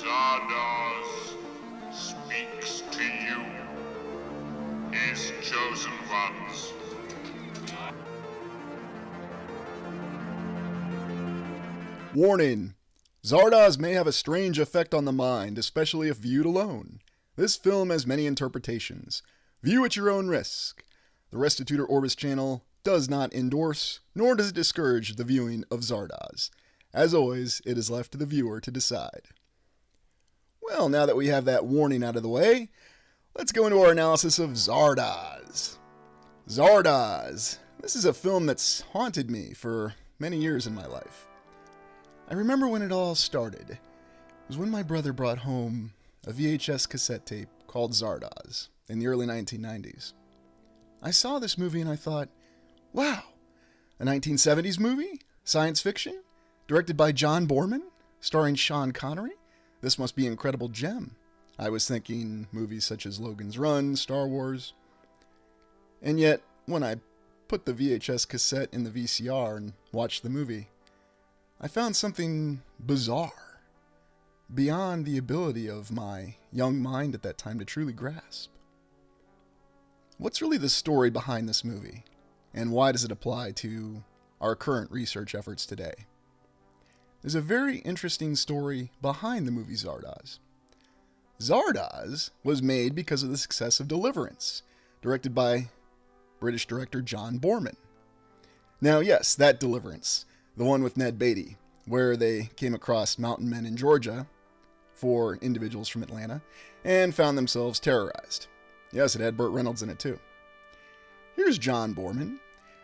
Zardoz speaks to you, his chosen ones. Warning! Zardoz may have a strange effect on the mind, especially if viewed alone. This film has many interpretations. View at your own risk. The Restitutor Orbis channel does not endorse, nor does it discourage the viewing of Zardoz. As always, it is left to the viewer to decide. Well, now that we have that warning out of the way, let's go into our analysis of Zardoz. Zardoz. This is a film that's haunted me for many years in my life. I remember when it all started. It was when my brother brought home a VHS cassette tape called Zardoz in the early 1990s. I saw this movie and I thought, wow, a 1970s movie? Science fiction? Directed by John Boorman? Starring Sean Connery? This must be an incredible gem. I was thinking movies such as Logan's Run, Star Wars. And yet, when I put the VHS cassette in the VCR and watched the movie, I found something bizarre, beyond the ability of my young mind at that time to truly grasp. What's really the story behind this movie, and why does it apply to our current research efforts today? There's a very interesting story behind the movie Zardoz. Zardoz was made because of the success of Deliverance, directed by British director John Boorman. Now, yes, that Deliverance, the one with Ned Beatty, where they came across mountain men in Georgia, 4 individuals from Atlanta, and found themselves terrorized. Yes, it had Burt Reynolds in it too. Here's John Boorman.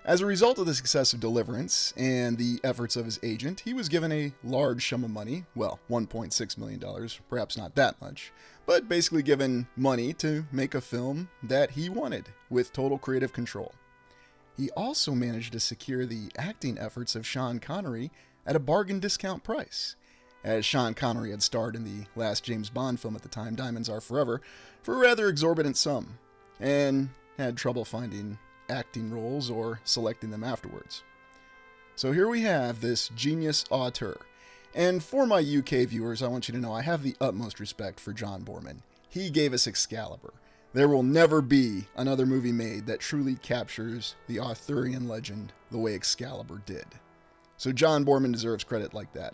As a result of the success of Deliverance and the efforts of his agent, he was given a large sum of money, well, $1.6 million, perhaps not that much, but basically given money to make a film that he wanted, with total creative control. He also managed to secure the acting efforts of Sean Connery at a bargain discount price, as Sean Connery had starred in the last James Bond film at the time, Diamonds Are Forever, for a rather exorbitant sum, and had trouble finding acting roles or selecting them afterwards. So here we have this genius auteur, and for my UK viewers, I want you to know I have the utmost respect for John Boorman. He gave us Excalibur. There will never be another movie made that truly captures the Arthurian legend the way Excalibur did. So John Boorman deserves credit like that,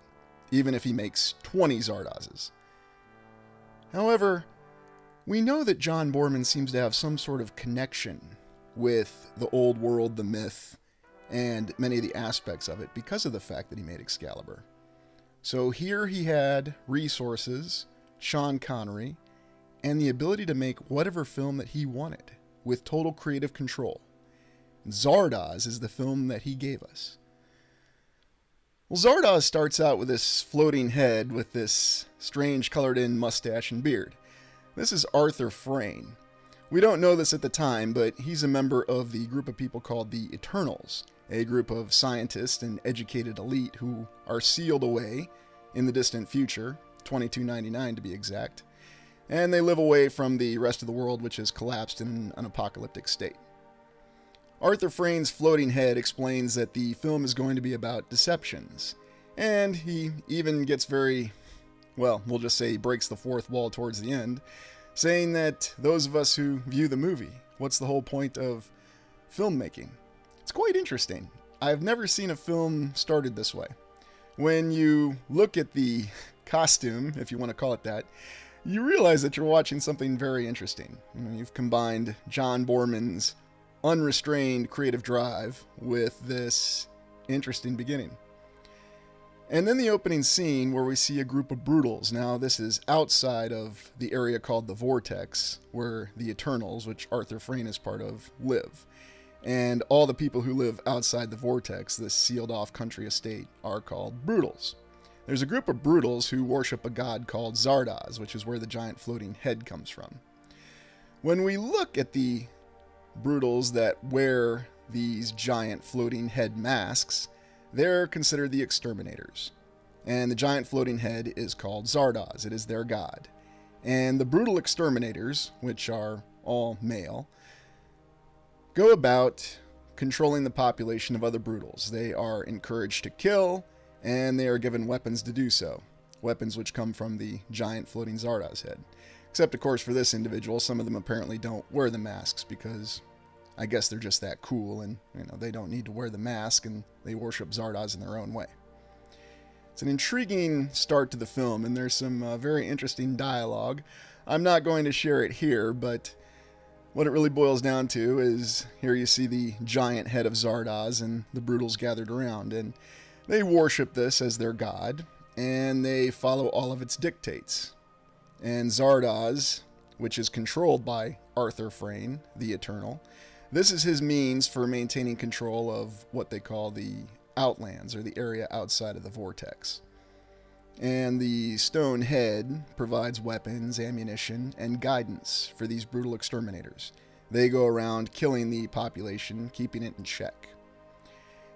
even if he makes 20 Zardozes. However, we know that John Boorman seems to have some sort of connection with the old world, the myth, and many of the aspects of it because of the fact that he made Excalibur. So here he had resources, Sean Connery, and the ability to make whatever film that he wanted, with total creative control. Zardoz is the film that he gave us. Well, Zardoz starts out with this floating head with this strange colored-in mustache and beard. This is Arthur Frayne. We don't know this at the time, but he's a member of the group of people called the Eternals, a group of scientists and educated elite who are sealed away in the distant future, 2299 to be exact, and they live away from the rest of the world, which has collapsed in an apocalyptic state. Arthur Frayne's floating head explains that the film is going to be about deceptions, and he even gets very, well, we'll just say he breaks the fourth wall towards the end, saying that those of us who view the movie, what's the whole point of filmmaking? It's quite interesting. I've never seen a film started this way. When you look at the costume, if you want to call it that, you realize that you're watching something very interesting. You've combined John Boorman's unrestrained creative drive with this interesting beginning. And then the opening scene where we see a group of brutals. Now this is outside of the area called the Vortex, where the Eternals, which Arthur Frayne is part of, live. And all the people who live outside the Vortex, this sealed off country estate, are called brutals. There's a group of brutals who worship a god called Zardoz, which is where the giant floating head comes from. When we look at the brutals that wear these giant floating head masks, they're considered the exterminators. And the giant floating head is called Zardoz. It is their god. And the brutal exterminators, which are all male, go about controlling the population of other brutals. They are encouraged to kill, and they are given weapons to do so. weapons which come from the giant floating Zardoz head. Except, of course, for this individual, some of them apparently don't wear the masks because I guess they're just that cool and, they don't need to wear the mask and they worship Zardoz in their own way. It's an intriguing start to the film, and there's some very interesting dialogue. I'm not going to share it here, but what it really boils down to is here you see the giant head of Zardoz and the Brutals gathered around, and they worship this as their god, and they follow all of its dictates. And Zardoz, which is controlled by Arthur Frayne, the Eternal, this is his means for maintaining control of what they call the Outlands, or the area outside of the Vortex. And the stone head provides weapons, ammunition, and guidance for these brutal exterminators. They go around killing the population, keeping it in check.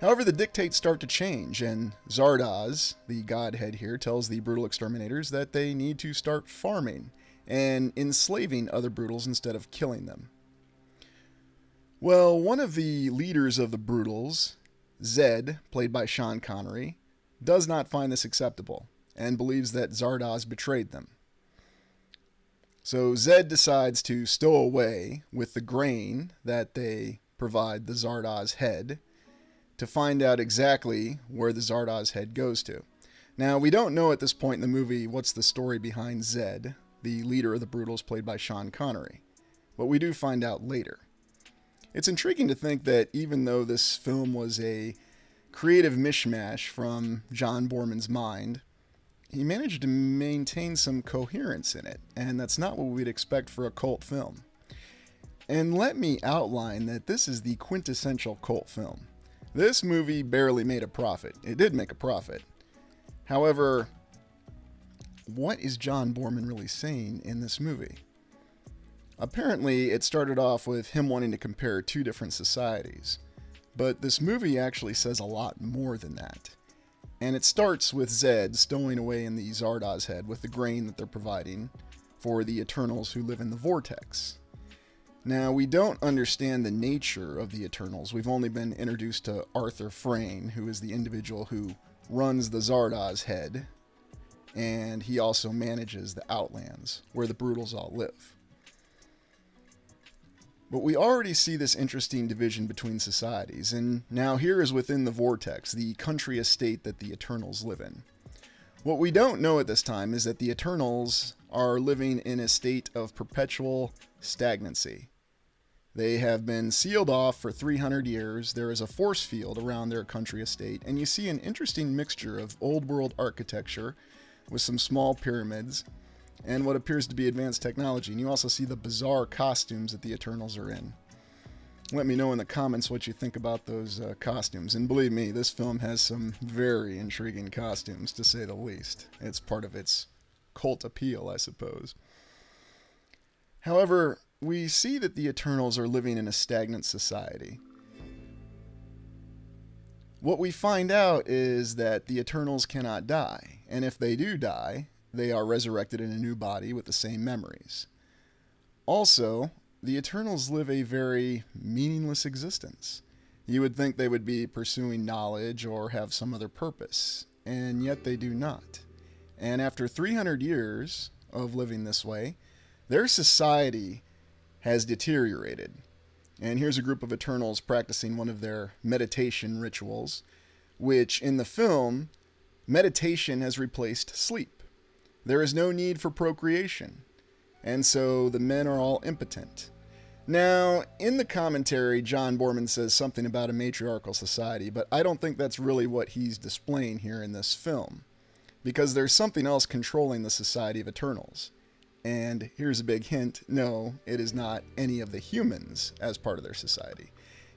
However, the dictates start to change, and Zardoz, the godhead here, tells the brutal exterminators that they need to start farming and enslaving other brutals instead of killing them. Well, one of the leaders of the brutals, Zed, played by Sean Connery, does not find this acceptable and believes that Zardoz betrayed them. So Zed decides to stow away with the grain that they provide the Zardoz head to find out exactly where the Zardoz head goes to. Now, we don't know at this point in the movie what's the story behind Zed, the leader of the Brutals played by Sean Connery, but we do find out later. It's intriguing to think that even though this film was a creative mishmash from John Boorman's mind, he managed to maintain some coherence in it, and that's not what we'd expect for a cult film. And let me outline that this is the quintessential cult film. This movie barely made a profit. It did make a profit. However, what is John Boorman really saying in this movie? Apparently, it started off with him wanting to compare two different societies, but this movie actually says a lot more than that. And it starts with Zed stowing away in the Zardoz head with the grain that they're providing for the Eternals who live in the Vortex. Now, we don't understand the nature of the Eternals. We've only been introduced to Arthur Frayne, who is the individual who runs the Zardoz head, and he also manages the Outlands, where the Brutals all live. But we already see this interesting division between societies, and now here is within the Vortex, the country estate that the Eternals live in. What we don't know at this time is that the Eternals are living in a state of perpetual stagnancy. They have been sealed off for 300 years, there is a force field around their country estate, and you see an interesting mixture of old world architecture with some small pyramids, and what appears to be advanced technology. And you also see the bizarre costumes that the Eternals are in. Let me know in the comments what you think about those costumes. And believe me, this film has some very intriguing costumes, to say the least. It's part of its cult appeal, I suppose. However, we see that the Eternals are living in a stagnant society. What we find out is that the Eternals cannot die, and if they do die, they are resurrected in a new body with the same memories. Also, the Eternals live a very meaningless existence. You would think they would be pursuing knowledge or have some other purpose, and yet they do not. And after 300 years of living this way, their society has deteriorated. And here's a group of Eternals practicing one of their meditation rituals, which in the film, meditation has replaced sleep. There is no need for procreation, and so the men are all impotent. Now, in the commentary, John Boorman says something about a matriarchal society, but I don't think that's really what he's displaying here in this film, because there's something else controlling the society of Eternals. And here's a big hint, no, it is not any of the humans as part of their society.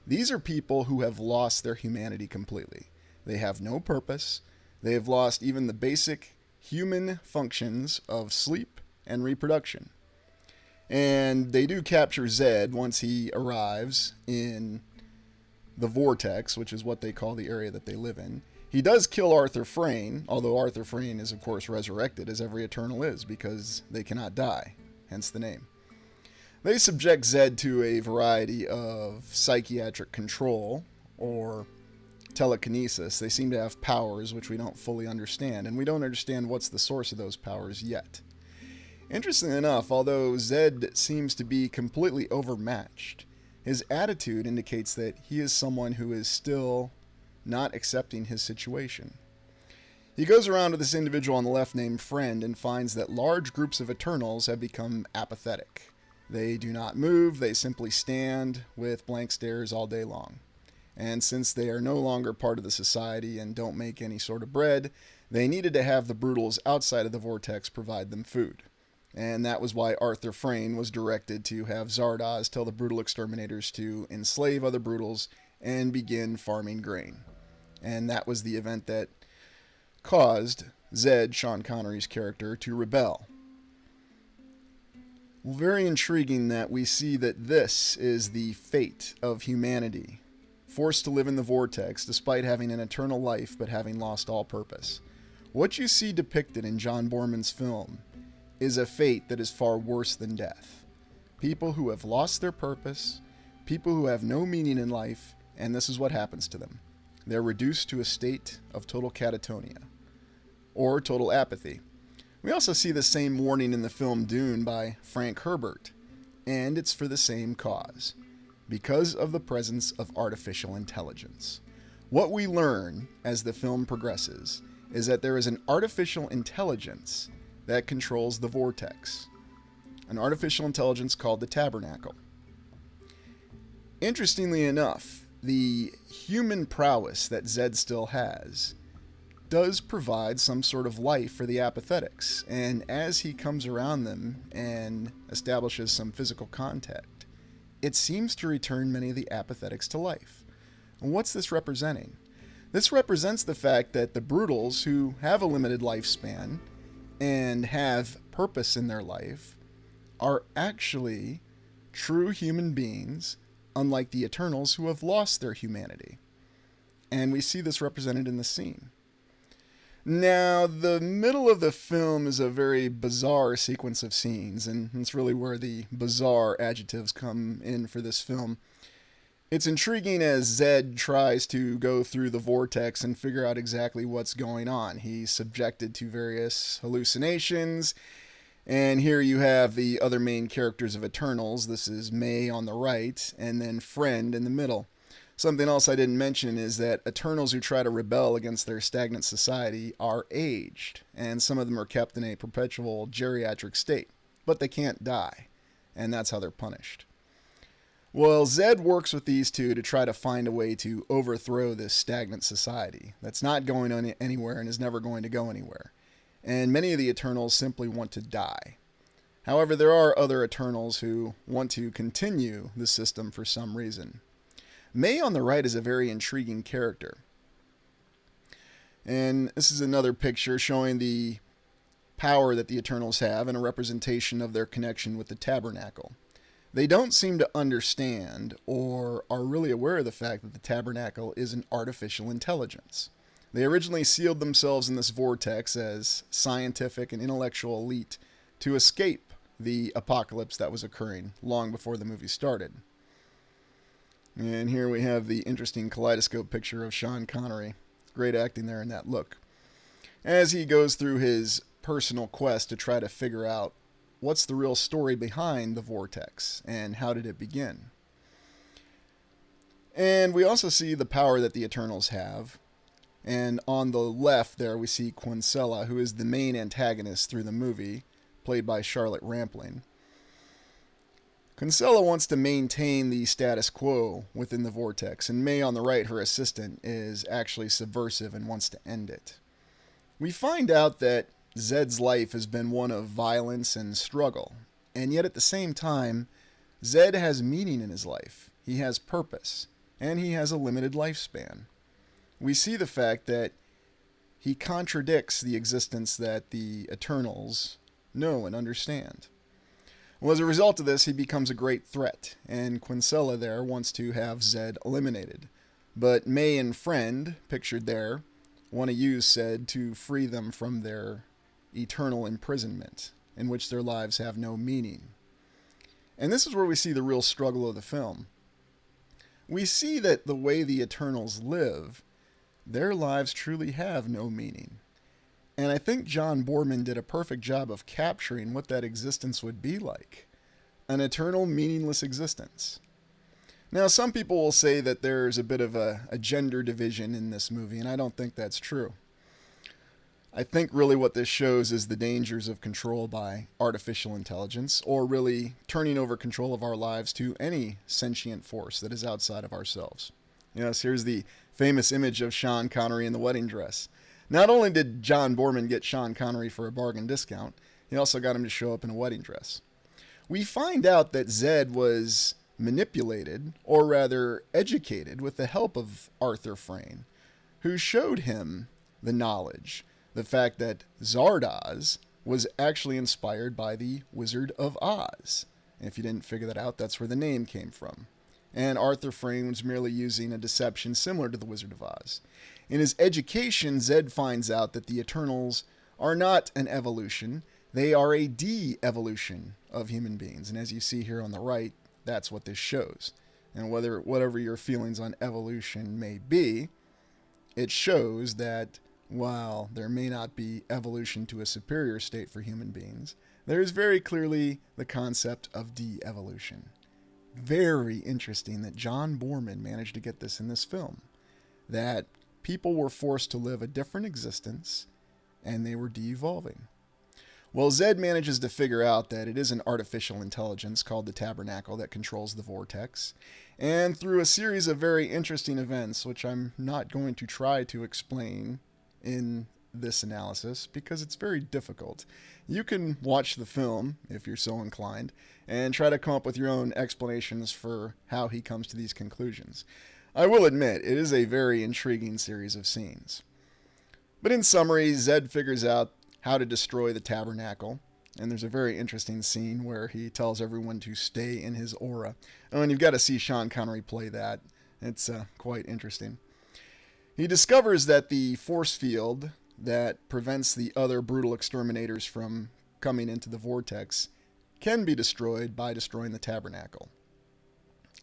These are people who have lost their humanity completely. They have no purpose. They have lost even the basic human functions of sleep and reproduction. And they do capture Zed once he arrives in the Vortex, which is what they call the area that they live in. He does kill Arthur Frayne, although Arthur Frayne is of course resurrected, as every Eternal is, because they cannot die, hence the name. They subject Zed to a variety of psychiatric control, or telekinesis. They seem to have powers which we don't fully understand, and we don't understand what's the source of those powers yet. Interestingly enough, although Zed seems to be completely overmatched, his attitude indicates that he is someone who is still not accepting his situation. He goes around with this individual on the left named Friend and finds that large groups of Eternals have become apathetic. They do not move, they simply stand with blank stares all day long. And since they are no longer part of the society and don't make any sort of bread, they needed to have the Brutals outside of the Vortex provide them food. And that was why Arthur Frayne was directed to have Zardoz tell the Brutal Exterminators to enslave other Brutals and begin farming grain. And that was the event that caused Zed, Sean Connery's character, to rebel. Well, very intriguing that we see that this is the fate of humanity, forced to live in the vortex despite having an eternal life but having lost all purpose. What you see depicted in John Boorman's film is a fate that is far worse than death. People who have lost their purpose, people who have no meaning in life, and this is what happens to them. They're reduced to a state of total catatonia, or total apathy. We also see the same warning in the film Dune by Frank Herbert, and it's for the same cause, because of the presence of artificial intelligence. What we learn as the film progresses is that there is an artificial intelligence that controls the vortex, an artificial intelligence called the Tabernacle. Interestingly enough, the human prowess that Zed still has does provide some sort of life for the apathetics, and as he comes around them and establishes some physical contact, it seems to return many of the apathetics to life. And what's this representing? This represents the fact that the Brutals, who have a limited lifespan and have purpose in their life, are actually true human beings, unlike the Eternals who have lost their humanity. And we see this represented in the scene. Now, the middle of the film is a very bizarre sequence of scenes, and it's really where the bizarre adjectives come in for this film. It's intriguing as Zed tries to go through the vortex and figure out exactly what's going on. He's subjected to various hallucinations, and here you have the other main characters of Eternals. This is May on the right, and then Friend in the middle. Something else I didn't mention is that Eternals who try to rebel against their stagnant society are aged, and some of them are kept in a perpetual geriatric state, but they can't die, and that's how they're punished. Well, Zed works with these two to try to find a way to overthrow this stagnant society that's not going on anywhere and is never going to go anywhere, and many of the Eternals simply want to die. However, there are other Eternals who want to continue the system for some reason. May on the right is a very intriguing character. And this is another picture showing the power that the Eternals have and a representation of their connection with the Tabernacle. They don't seem to understand or are really aware of the fact that the Tabernacle is an artificial intelligence. They originally sealed themselves in this vortex as scientific and intellectual elite to escape the apocalypse that was occurring long before the movie started. And here we have the interesting kaleidoscope picture of Sean Connery. Great acting there in that look. As he goes through his personal quest to try to figure out what's the real story behind the vortex and how did it begin. And we also see the power that the Eternals have. And on the left there we see Quincella, who is the main antagonist through the movie, played by Charlotte Rampling. Quincella wants to maintain the status quo within the vortex, and May on the right, her assistant, is actually subversive and wants to end it. We find out that Zed's life has been one of violence and struggle, and yet at the same time, Zed has meaning in his life. He has purpose, and he has a limited lifespan. We see the fact that he contradicts the existence that the Eternals know and understand. Well, as a result of this, he becomes a great threat, and Quincella there wants to have Zed eliminated. But May and Friend, pictured there, want to use Zed to free them from their eternal imprisonment, in which their lives have no meaning. And this is where we see the real struggle of the film. We see that the way the Eternals live their lives truly have no meaning. And I think John Boorman did a perfect job of capturing what that existence would be like. An eternal, meaningless existence. Now, some people will say that there's a bit of a gender division in this movie, and I don't think that's true. I think really what this shows is the dangers of control by artificial intelligence, or really turning over control of our lives to any sentient force that is outside of ourselves. Yes, here's the famous image of Sean Connery in the wedding dress. Not only did John Boorman get Sean Connery for a bargain discount, he also got him to show up in a wedding dress. We find out that Zed was manipulated, or rather educated, with the help of Arthur Frayne, who showed him the knowledge, the fact that Zardoz was actually inspired by the Wizard of Oz. And if you didn't figure that out, that's where the name came from. And Arthur Frayne was merely using a deception similar to the Wizard of Oz. In his education, Zed finds out that the Eternals are not an evolution, they are a de-evolution of human beings. And as you see here on the right, that's what this shows. And whatever your feelings on evolution may be, it shows that while there may not be evolution to a superior state for human beings, there is very clearly the concept of de-evolution. Very interesting that John Boorman managed to get this in this film. That people were forced to live a different existence, and they were de-evolving. Well, Zed manages to figure out that it is an artificial intelligence called the Tabernacle that controls the Vortex, and through a series of very interesting events, which I'm not going to try to explain in this analysis because it's very difficult. You can watch the film, if you're so inclined, and try to come up with your own explanations for how he comes to these conclusions. I will admit, it is a very intriguing series of scenes. But in summary, Zed figures out how to destroy the Tabernacle, and there's a very interesting scene where he tells everyone to stay in his aura. Oh, and you've got to see Sean Connery play that. It's quite interesting. He discovers that the force field that prevents the other brutal exterminators from coming into the vortex can be destroyed by destroying the Tabernacle.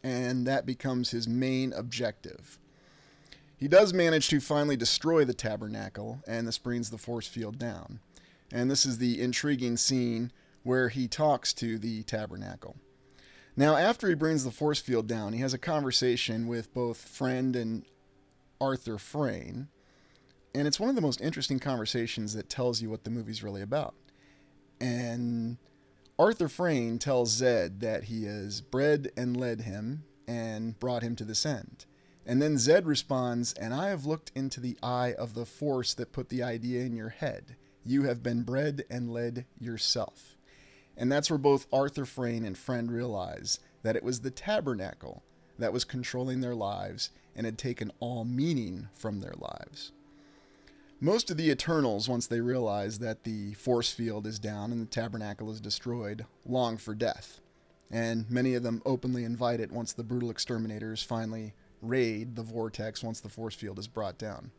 And that becomes his main objective. He does manage to finally destroy the Tabernacle, and this brings the force field down. And this is the intriguing scene where he talks to the Tabernacle. Now, after he brings the force field down, he has a conversation with both Friend and Arthur Frayne, and it's one of the most interesting conversations that tells you what the movie's really about. And Arthur Frayne tells Zed that he has bred and led him and brought him to this end. And then Zed responds, "And I have looked into the eye of the force that put the idea in your head. You have been bred and led yourself." And that's where both Arthur Frayne and Friend realize that it was the Tabernacle that was controlling their lives and had taken all meaning from their lives. Most of the Eternals, once they realize that the force field is down and the Tabernacle is destroyed, long for death. And many of them openly invite it once the brutal exterminators finally raid the vortex once the force field is brought down.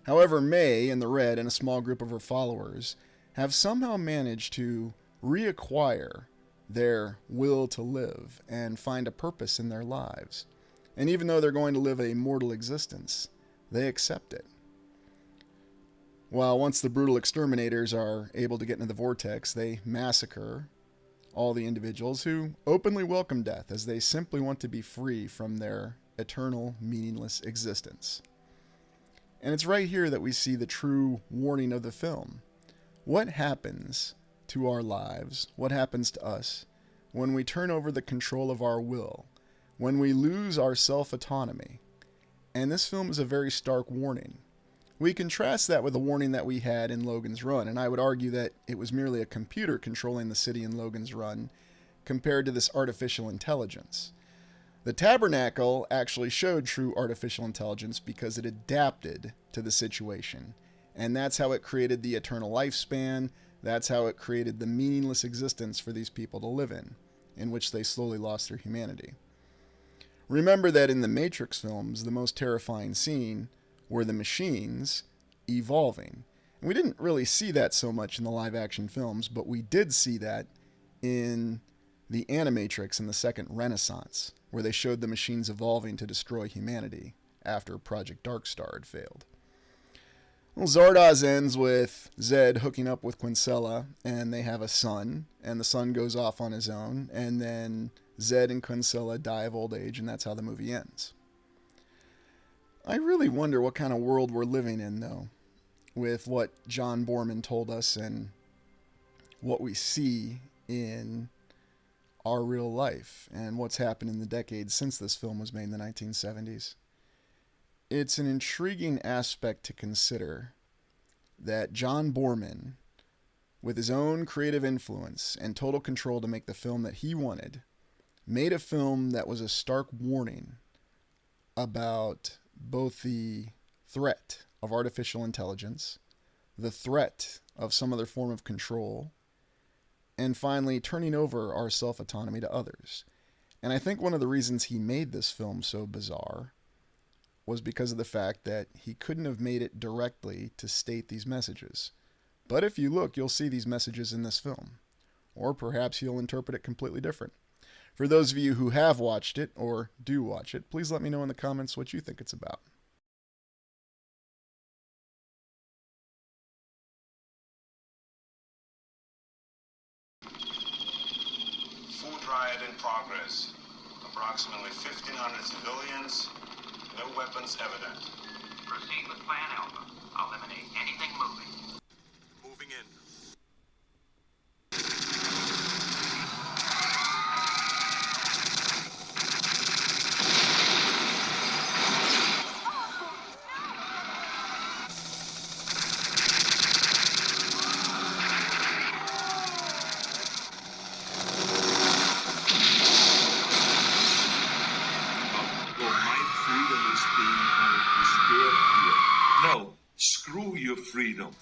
However, May and the Red and a small group of her followers have somehow managed to reacquire their will to live and find a purpose in their lives. And even though they're going to live a mortal existence, they accept it. While once the brutal exterminators are able to get into the vortex, they massacre all the individuals who openly welcome death as they simply want to be free from their eternal, meaningless existence. And it's right here that we see the true warning of the film. What happens to our lives, what happens to us, when we turn over the control of our will, when we lose our self-autonomy? And this film is a very stark warning. We contrast that with the warning that we had in Logan's Run, and I would argue that it was merely a computer controlling the city in Logan's Run compared to this artificial intelligence. The Tabernacle actually showed true artificial intelligence because it adapted to the situation. And that's how it created the eternal lifespan. That's how it created the meaningless existence for these people to live in which they slowly lost their humanity. Remember that in the Matrix films, the most terrifying scene were the machines evolving. And we didn't really see that so much in the live-action films, but we did see that in the Animatrix in the Second Renaissance, where they showed the machines evolving to destroy humanity. after Project Darkstar had failed. Well, Zardoz ends with Zed hooking up with Quincella, and they have a son, and the son goes off on his own, and then Zed and Quincella die of old age, and that's how the movie ends. I really wonder what kind of world we're living in, though, with what John Boorman told us and what we see in our real life and what's happened in the decades since this film was made in the 1970s. It's an intriguing aspect to consider that John Boorman, with his own creative influence and total control to make the film that he wanted, made a film that was a stark warning about both the threat of artificial intelligence, the threat of some other form of control, and finally turning over our self-autonomy to others. And I think one of the reasons he made this film so bizarre was because of the fact that he couldn't have made it directly to state these messages. But if you look, you'll see these messages in this film. Or perhaps you'll interpret it completely different. For those of you who have watched it, or do watch it, please let me know in the comments what you think it's about. Food riot in progress. Approximately 1,500 civilians. No weapons evident. Proceed with Plan Alpha. Eliminate anything moving. Moving in. No, screw your freedom.